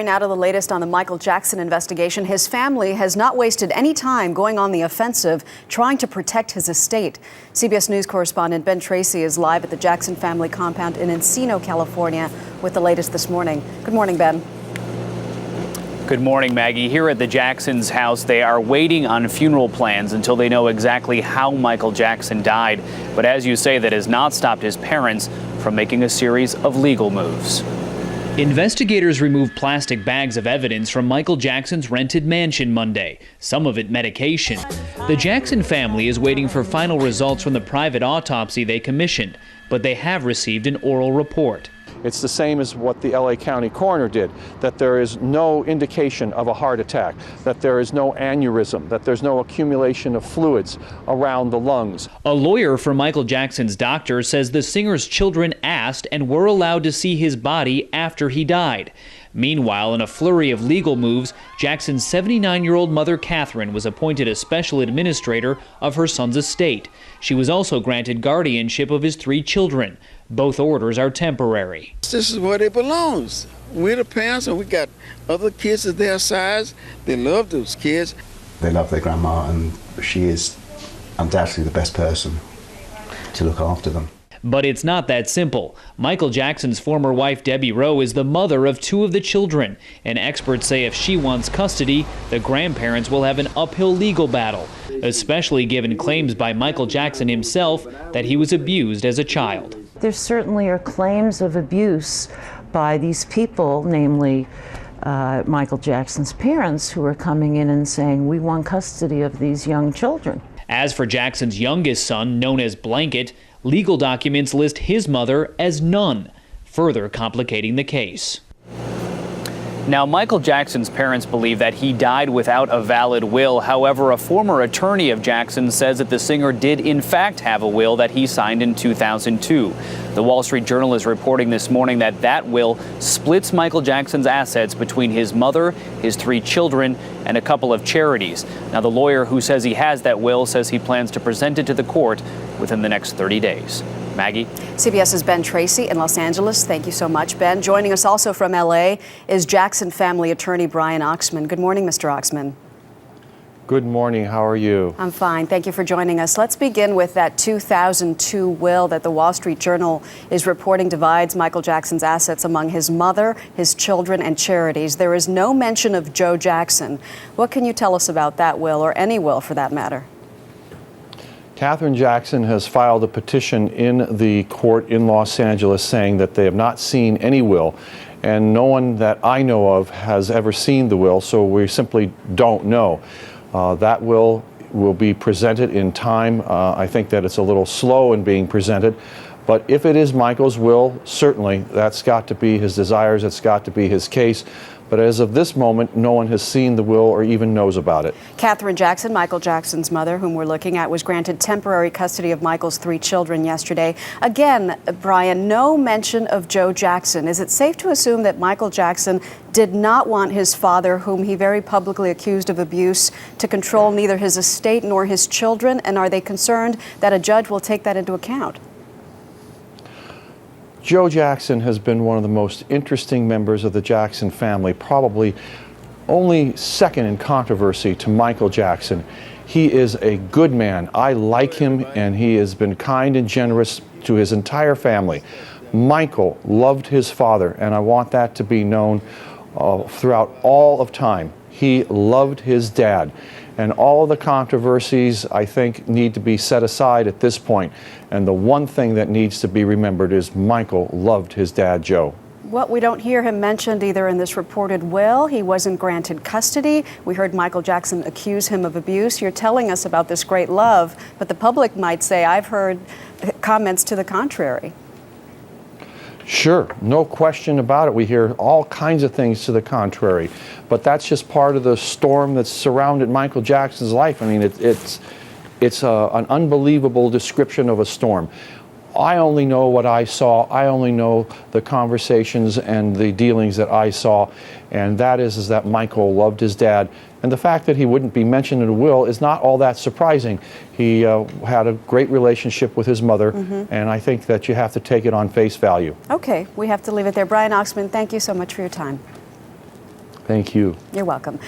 Now to the latest on the Michael Jackson investigation. His family has not wasted any time going on the offensive, trying to protect his estate. CBS News correspondent Ben Tracy is live at the Jackson family compound in Encino, California, with the latest this morning. Good morning, Ben. Good morning, Maggie. Here at the Jacksons' house, they are waiting on funeral plans until they know exactly how Michael Jackson died. But as you say, that has not stopped his parents from making a series of legal moves. Investigators removed plastic bags of evidence from Michael Jackson's rented mansion Monday, some of it medication. The Jackson family is waiting for final results from the private autopsy they commissioned, but they have received an oral report. It's the same as what the LA County coroner did, that there is no indication of a heart attack, that there is no aneurysm, that there's no accumulation of fluids around the lungs. A lawyer for Michael Jackson's doctor says the singer's children asked and were allowed to see his body after he died. Meanwhile, in a flurry of legal moves, Jackson's 79-year-old mother, Catherine, was appointed a special administrator of her son's estate. She was also granted guardianship of his 3 children. Both orders are temporary. This is where it belongs. We're the parents, and we got other kids of their size. They love those kids. They love their grandma, and she is undoubtedly the best person to look after them. But it's not that simple. Michael Jackson's former wife, Debbie Rowe, is the mother of 2 of the children, and experts say if she wants custody, the grandparents will have an uphill legal battle, especially given claims by Michael Jackson himself that he was abused as a child. There certainly are claims of abuse by these people, namely Michael Jackson's parents, who are coming in and saying, we want custody of these young children. As for Jackson's youngest son, known as Blanket, legal documents list his mother as none, further complicating the case. Now, Michael Jackson's parents believe that he died without a valid will. However, a former attorney of Jackson says that the singer did in fact have a will that he signed in 2002. The Wall Street Journal is reporting this morning that that will splits Michael Jackson's assets between his mother, his 3 children, and a couple of charities. Now, the lawyer who says he has that will says he plans to present it to the court within the next 30 days. Maggie? CBS's Ben Tracy in Los Angeles. Thank you so much, Ben. Joining us also from LA is Jackson family attorney Brian Oxman. Good morning, Mr. Oxman. Good morning. How are you? I'm fine. Thank you for joining us. Let's begin with that 2002 will that the Wall Street Journal is reporting divides Michael Jackson's assets among his mother, his children, and charities. There is no mention of Joe Jackson. What can you tell us about that will, or any will for that matter? Catherine Jackson has filed a petition in the court in Los Angeles saying that they have not seen any will, and no one that I know of has ever seen the will, so we simply don't know. That will be presented in time. I think that it's a little slow in being presented, but if it is Michael's will, certainly that's got to be his desires, it's got to be his case. But as of this moment, no one has seen the will or even knows about it. Catherine Jackson, Michael Jackson's mother, whom we're looking at, was granted temporary custody of Michael's 3 children yesterday. Again, Brian, no mention of Joe Jackson. Is it safe to assume that Michael Jackson did not want his father, whom he very publicly accused of abuse, to control neither his estate nor his children? And are they concerned that a judge will take that into account? Joe Jackson has been one of the most interesting members of the Jackson family, probably only second in controversy to Michael Jackson. He is a good man. I like him, and he has been kind and generous to his entire family. Michael loved his father, and I want that to be known throughout all of time. He loved his dad. And all of the controversies, I think, need to be set aside at this point. And the one thing that needs to be remembered is Michael loved his dad, Joe. Well, we don't hear him mentioned either in this reported will. He wasn't granted custody. We heard Michael Jackson accuse him of abuse. You're telling us about this great love, but the public might say, I've heard comments to the contrary. Sure, no question about it. We hear all kinds of things to the contrary, but that's just part of the storm that's surrounded Michael Jackson's life. I mean, it's an unbelievable description of a storm. I only know what I saw. I only know the conversations and the dealings that I saw, and that is that Michael loved his dad. And the fact that he wouldn't be mentioned in a will is not all that surprising. He had a great relationship with his mother, and I think that you have to take it on face value. Okay, we have to leave it there. Brian Oxman, thank you so much for your time. Thank you. You're welcome.